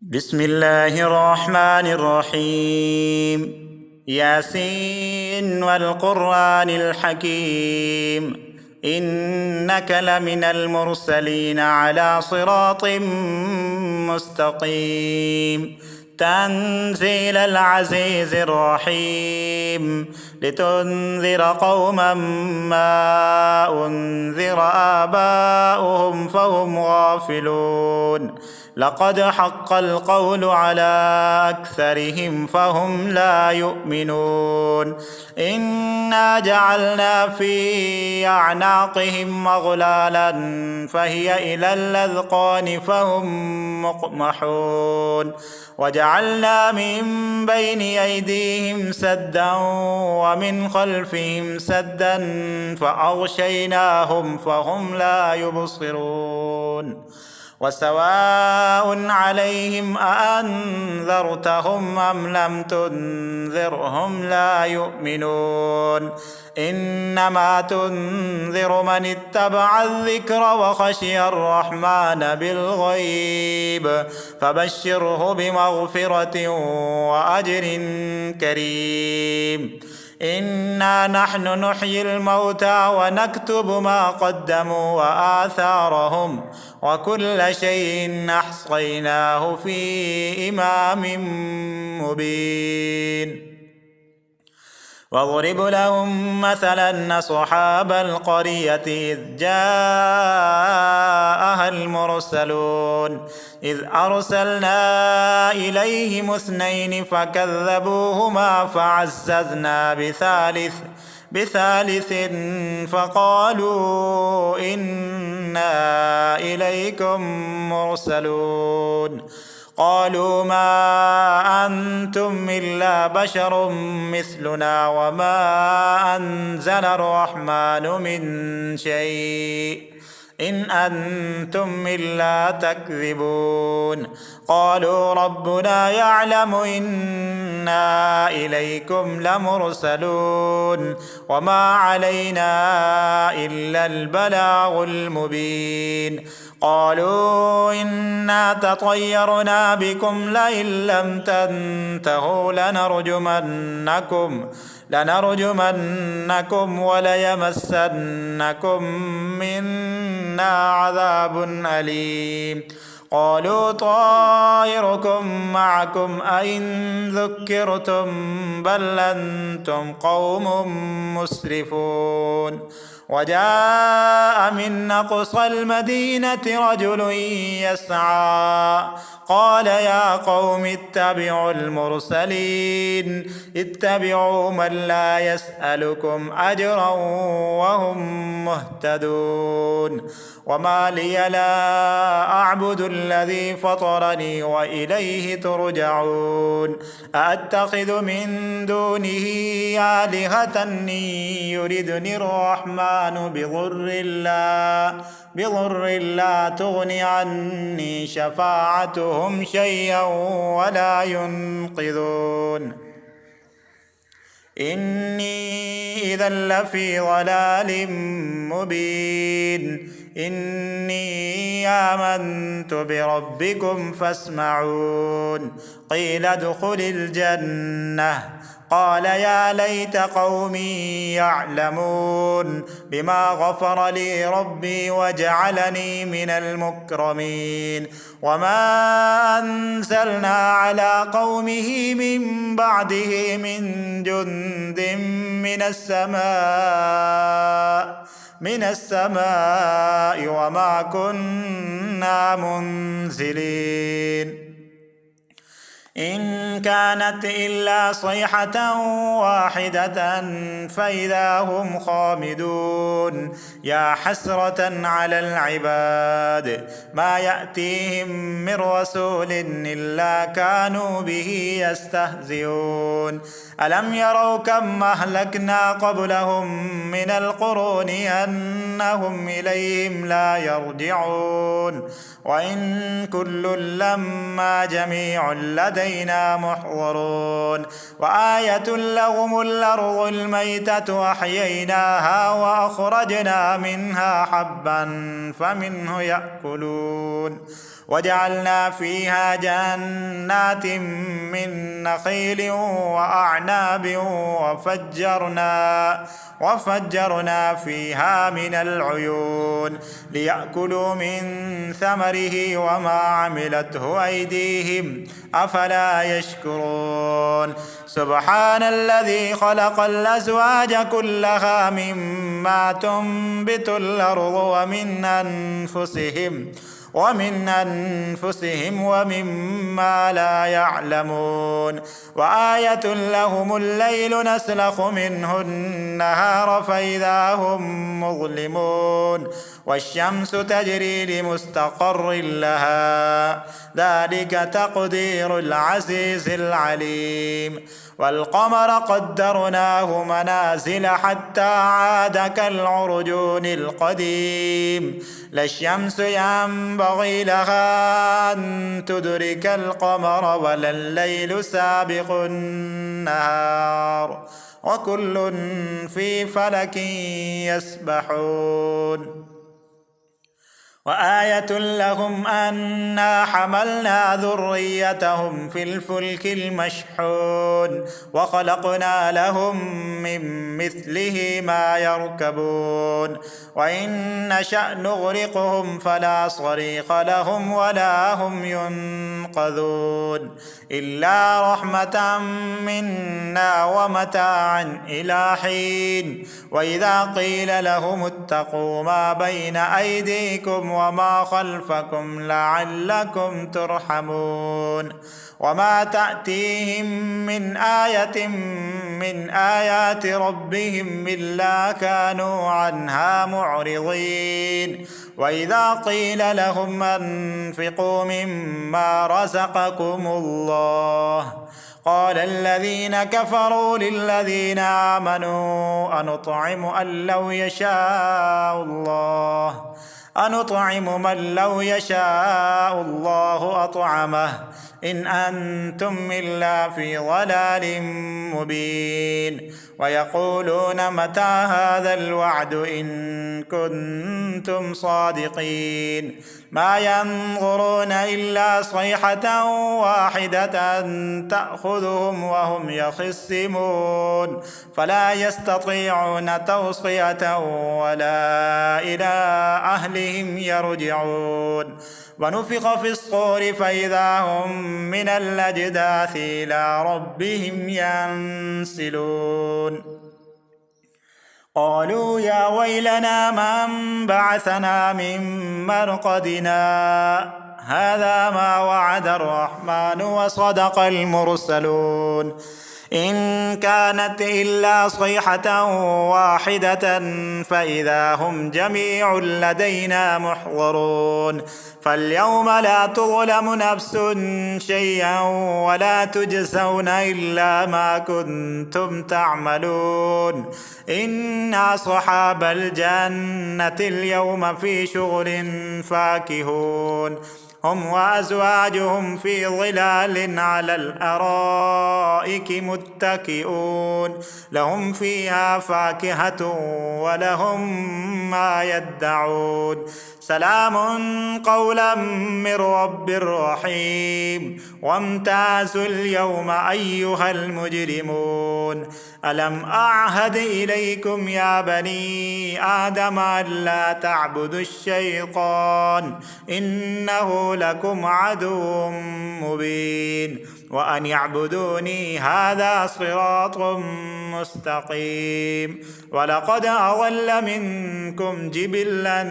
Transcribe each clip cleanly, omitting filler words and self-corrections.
بسم الله الرحمن الرحيم. ياسين والقرآن الحكيم، إنك لمن المرسلين على صراط مستقيم. تنزيل العزيز الرحيم، لتنذر قوما ما أنذر آباؤهم فهم غافلون. لقد حق القول على أكثرهم فهم لا يؤمنون. إنا جعلنا في أعناقهم أغلالا فهي إلى الأذقان فهم مقمحون. وجعلنا من بين أيديهم سدا ومن خلفهم سدا فأغشيناهم فهم لا يبصرون. وسواء عليهم أأنذرتهم أم لم تنذرهم لا يؤمنون. إنما تنذر من اتبع الذكر وخشي الرحمن بالغيب، فبشره بمغفرة وأجر كريم. إنا نحن نحيي الموتى ونكتب ما قدموا وآثارهم، وكل شيء أحصيناه في إمام مبين. واضرب لهم مثلا أصحاب القرية إذ جاءها المرسلون، إذ أرسلنا إليهم اثنين فكذبوهما فعززنا بثالث فقالوا إنا إليكم مرسلون. قالوا ما أنتم إلا بشر مثلنا وما أنزل الرحمن من شيء إن أنتم إلا تكذبون. قالوا ربنا يعلم إنا إليكم لمرسلون وما علينا إلا البلاغ المبين. قالوا إنا تطيرنا بكم لئن لم تنتهوا لنرجمنكم وليمسنكم منا عذاب أليم. قالوا طائركم معكم أئن ذكرتم بل أنتم قوم مسرفون. وجاء من أقصى المدينة رجل يسعى قال يا قوم اتبعوا المرسلين، اتبعوا من لا يسألكم أجرا وهم مهتدون. وما لي لا أعبد الذي فطرني وإليه ترجعون. أأتخذ من دونه آلهة يردني الرحمن بضر لا تغن عني شفاعتهم شيئا ولا ينقذون. إني إذا لفي ضلال مبين. إني آمنت بربكم فاسمعون. قيل ادخل الجنة قال يا ليت قومي يعلمون بما غفر لي ربي وجعلني من المكرمين. وما أنزلنا على قومه من بعده من جند من السماء وما كنا منزلين. إن كانت إلا صيحة واحدة فإذا هم خامدون. يا حسرة على العباد ما يأتيهم من رسول إلا كانوا به يستهزئون. ألم يروا كم أهلكنا قبلهم من القرون أنهم إليهم لا يرجعون. وإن كل لما جميع لدينا محضرون. وآية لهم الأرض الميتة أحييناها وأخرجنا منها حبا فمنه يأكلون وجعلنا فيها جنات من نخيل وأعناب وفجرنا فيها من العيون ليأكلوا من ثمره وما عملته أيديهم أفلا يشكرون سبحان الذي خلق الأزواج كلها مما تنبت الأرض ومن أنفسهم ومما لا يعلمون وآية لهم الليل نسلخ منه النهار فإذا هم مظلمون والشمس تجري لمستقر لها ذلك تقدير العزيز العليم والقمر قدرناه منازل حتى عاد كالعرجون القديم لا الشمس ينبغي لها أن تدرك القمر ولا الليل سابق النهار وكل في فلك يسبحون وآية لهم أنا حملنا ذريتهم في الفلك المشحون وخلقنا لهم من مثله ما يركبون وإن نشأ نغرقهم فلا صريخ لهم ولا هم ينقذون إلا رحمة منا ومتاعا إلى حين وإذا قيل لهم اتقوا ما بين أيديكم وما خلفكم لعلكم ترحمون وما تأتيهم من آية من آيات ربهم إلا كانوا عنها معرضين وإذا قيل لهم أنفقوا مما رزقكم الله قال الذين كفروا للذين آمنوا أنطعم من لو يشاء الله أطعمه إن أنتم إلا في ضلال مبين ويقولون متى هذا الوعد إن كنتم صادقين ما ينظرون إلا صيحة واحدة تأخذهم وهم يخصمون فلا يستطيعون توصية ولا إلى أهلهم يرجعون ونفخ في الصور فإذا هم من الأجداث إلى ربهم ينسلون قالوا يا ويلنا من بعثنا من مرقدنا هذا ما وعد الرحمن وصدق المرسلون إن كانت إلا صيحة واحدة فإذا هم جميع لدينا محضرون فاليوم لا تظلم نفس شيئا ولا تجزون إلا ما كنتم تعملون إن أصحاب الجنة اليوم في شغل فاكهون هم وأزواجهم في ظلال على الأرائك متكئون لهم فيها فاكهة ولهم ما يدعون سلام قولا من رب رحيم وامتازوا اليوم أيها المجرمون ألم أعهد إليكم يا بني آدم ألا تعبدوا الشيطان إنه لكم عدو مبين وأن يعبدوني هذا صراط مستقيم ولقد أضل منكم جبلا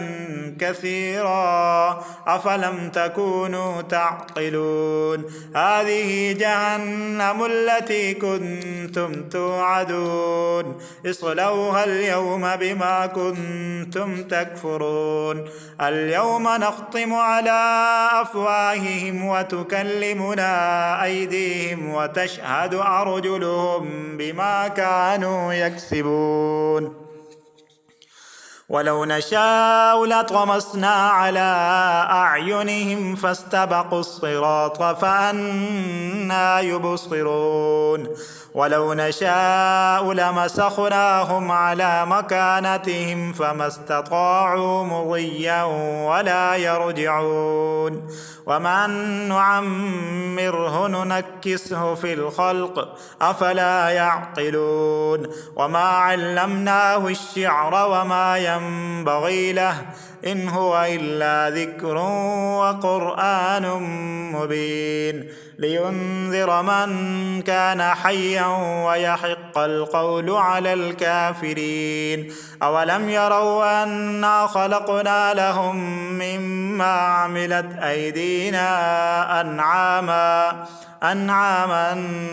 كثيرا أفلم تكونوا تعقلون هذه جهنم التي كنتم توعدون اصلوها اليوم بما كنتم تكفرون اليوم نختم على أفواههم وتكلمنا أيديهم وتشهد أرجلهم بما كانوا يكسبون ولو نشاء لطمسنا على أعينهم فاستبقوا الصراط فأنى يبصرون ولو نشاء لمسخناهم على مكانتهم فما استطاعوا مضيا ولا يرجعون ومن نعمره ننكسه في الخلق أفلا يعقلون وما علمناه الشعر وما ينبغي له إن هو إلا ذكر وقرآن مبين لينذر من كان حيا ويحق القول على الكافرين أولم يروا أنا خلقنا لهم مما عملت أيدينا أنعاما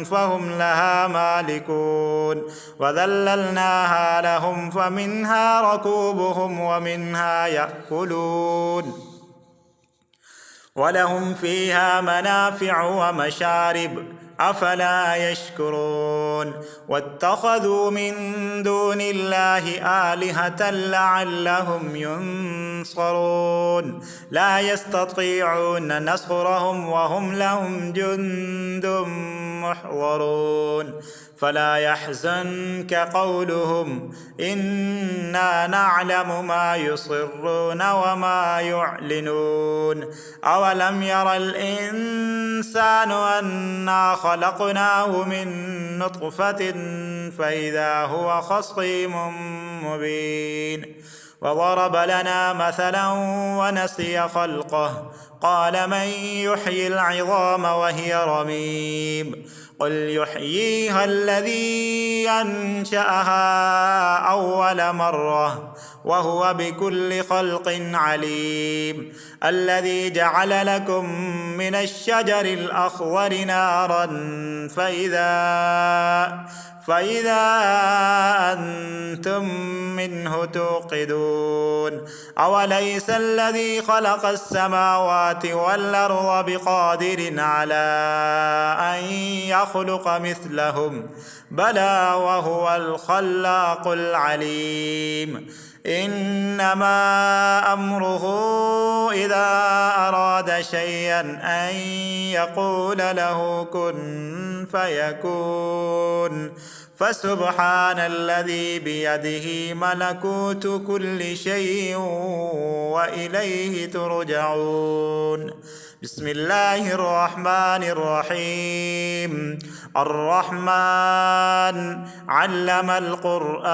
فهم لها مالكون وذللناها لهم فمنها ركوبهم ومنها يأكلون ولهم فيها منافع ومشارب أفلا يشكرون واتخذوا من دون الله آلهة لعلهم ينصرون لا يستطيعون نصرهم وهم لهم جند محضرون فلا يحزنك قولهم إنا نعلم ما يصرون وما يعلنون أولم ير الإنسان أنا خلقناه من نطفة فإذا هو خصيم مبين وضرب لنا مثلا ونسي خلقه قال من يحيي العظام وهي رميم قل يحييها الذي أنشأها أول مرة وهو بكل خلق عليم الذي جعل لكم من الشجر الأخضر نارا فإذا أنتم منه توقدون أوليس الذي خلق السماوات والأرض بقادر على أن يخلق مثلهم بلى وهو الخلاق العليم إنما أمره إذا أراد شيئا أن يقول له كن فيكون فسبحان الذي بيده ملكوت كل شيء وإليه ترجعون بسم الله الرحمن الرحيم الرحمن علم القرآن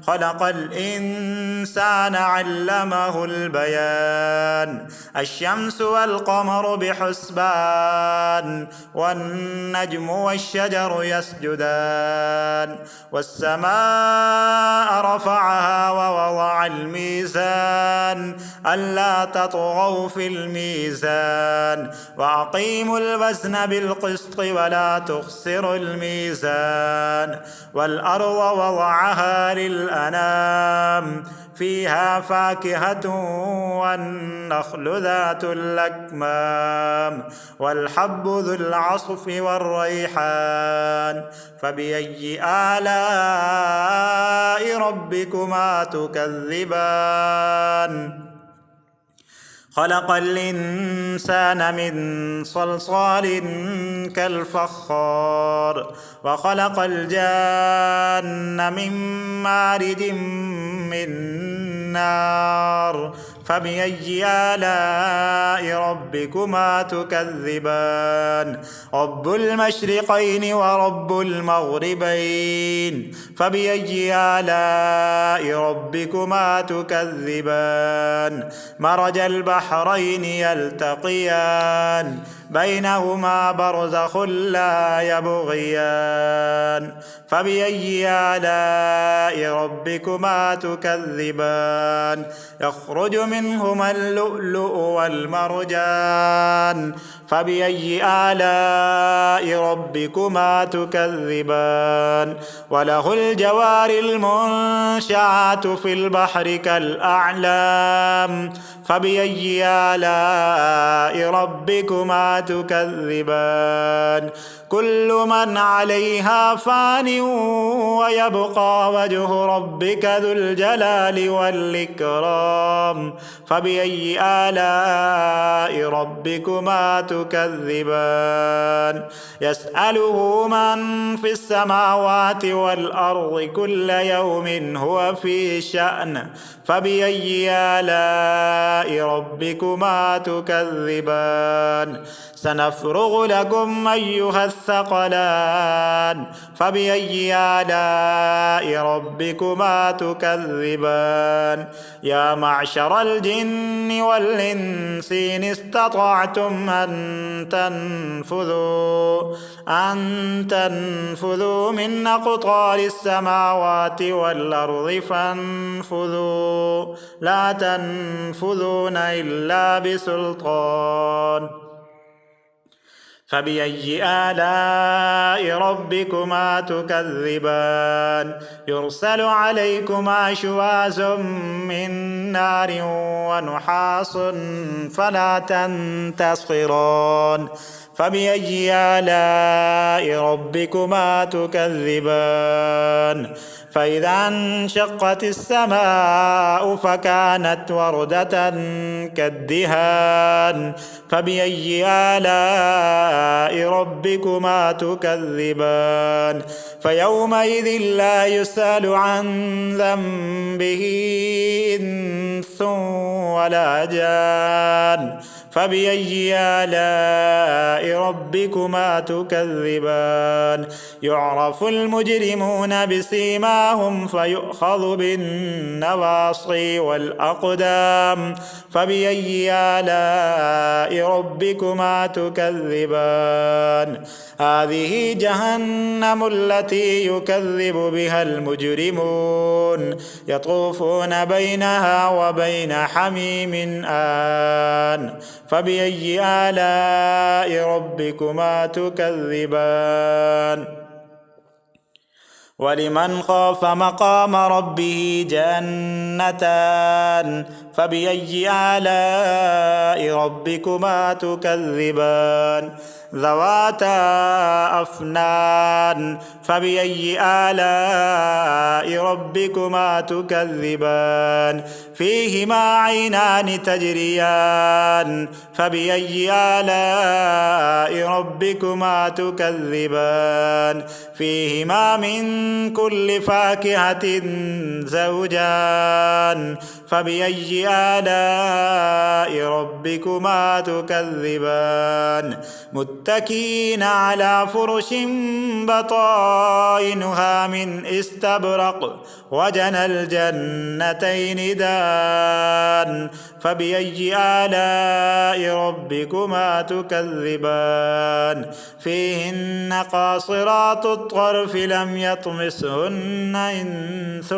خلق الإنسان علمه البيان الشمس والقمر بحسبان والنجم والشجر يسجدان والسماء رفعها ووضع الميزان ألا تطغوا في الميزان وأقيموا الوزن بالقسط ولا تخسروا الميزان والأرض وضعها للأنام فيها فاكهة والنخل ذات الأكمام والحب ذو العصف والريحان فبأي آلاء ربكما تكذبان خلق الإنسان من صلصال كالفخار وخلق الجان من مارد من نار فبأي آلاء ربكما تكذبان رب المشرقين ورب المغربين فبأي آلاء ربكما تكذبان مرج البحرين يلتقيان بينهما برزخ لا يبغيان فبأي آلاء ربكما تكذبان يخرج منهما اللؤلؤ والمرجان فبأي آلاء ربكما تكذبان وله الجوار المنشآت في البحر كالأعلام فبأي آلاء ربكما تكذبان كل من عليها فان ويبقى وجه ربك ذو الجلال والإكرام فبأي آلاء ربكما تكذبان يسأله من في السماوات والأرض كل يوم هو في شأن فبأي آلاء ربكما تكذبان سنفرغ لكم أيها الثقلان فبأي آلاء ربكما تكذبان يا معشر الجن والإنس إن استطعتم أن تنفذوا من أقطار السماوات والأرض فانفذوا لا تنفذون إلا بسلطان فبأي آلاء ربكما تكذبان يرسل عليكما شواظ من نار ونحاس فلا تنتصران فبأي آلاء ربكما تكذبان فإذا انشقت السماء فكانت وردة كالدهان فبأي آلاء ربكما تكذبان فيومئذ لا يسأل عن ذنبه إنس ولا جان فبأي آلاء ربكما تكذبان يعرف المجرمون بسيماهم فيؤخذ بالنواصي والأقدام فبأي آلاء ربكما تكذبان هذه جهنم التي يكذب بها المجرمون يطوفون بينها وبين حميم آن فبأي آلاء ربكما تكذبان ولمن خاف مقام ربه جنتان فبأي آلاء ربكما تكذبان ذواتا أفنان فبأي آلاء ربكما تكذبان فيهما عينان تجريان فبأي آلاء ربكما تكذبان فيهما من كل فاكهة زوجان فبأي آلاء ربكما تكذبان متكئين على فرش بطائنها من استبرق وجنى الجنتين دان فبأي آلاء ربكما تكذبان فيهن قاصرات الطرف لم يطمسهن إنس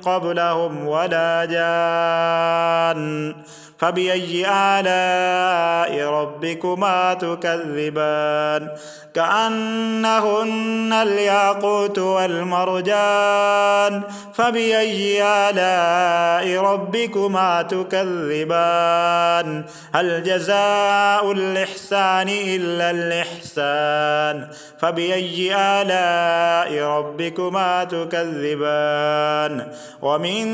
قبلهم ولا جان فبأي آلاء ربكما تكذبان كأنهن الياقوت والمرجان فبأي آلاء ربكما تكذبان هل جزاء الإحسان إلا الإحسان فبأي آلاء ربكما تكذبان ومن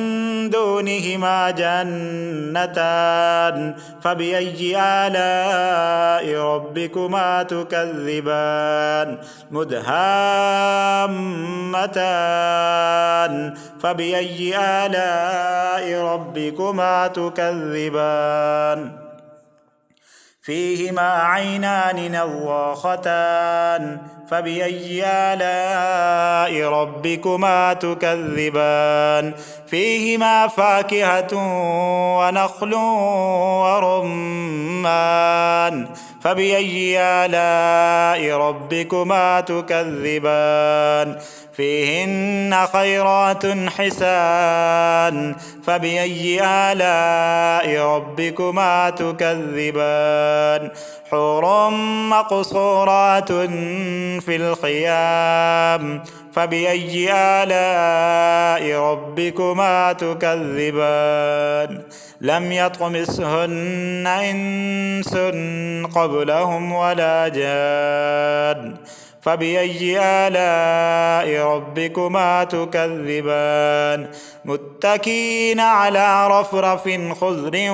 دونهما جنتان فبأي آلاء ربكما تكذبان مدهامتان فبأي آلاء ربكما تكذبان فيهما عينان نضاختان فبأي آلاء ربكما تكذبان فيهما فاكهة ونخل ورمان فبأي آلاء ربكما تكذبان فيهن خيرات حسان فبأي آلاء ربكما تكذبان حور مقصورات في الخيام فبأي آلاء ربكما تكذبان لم يطمثهن إنس قبلهم ولا جان فبأي آلاء ربكما تكذبان متكئين على رفرف خضر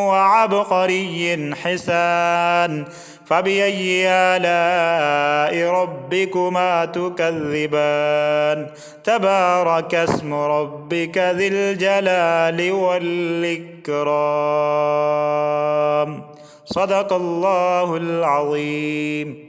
وعبقري حسان فبأي آلاء ربكما تكذبان تبارك اسم ربك ذي الجلال والإكرام صدق الله العظيم.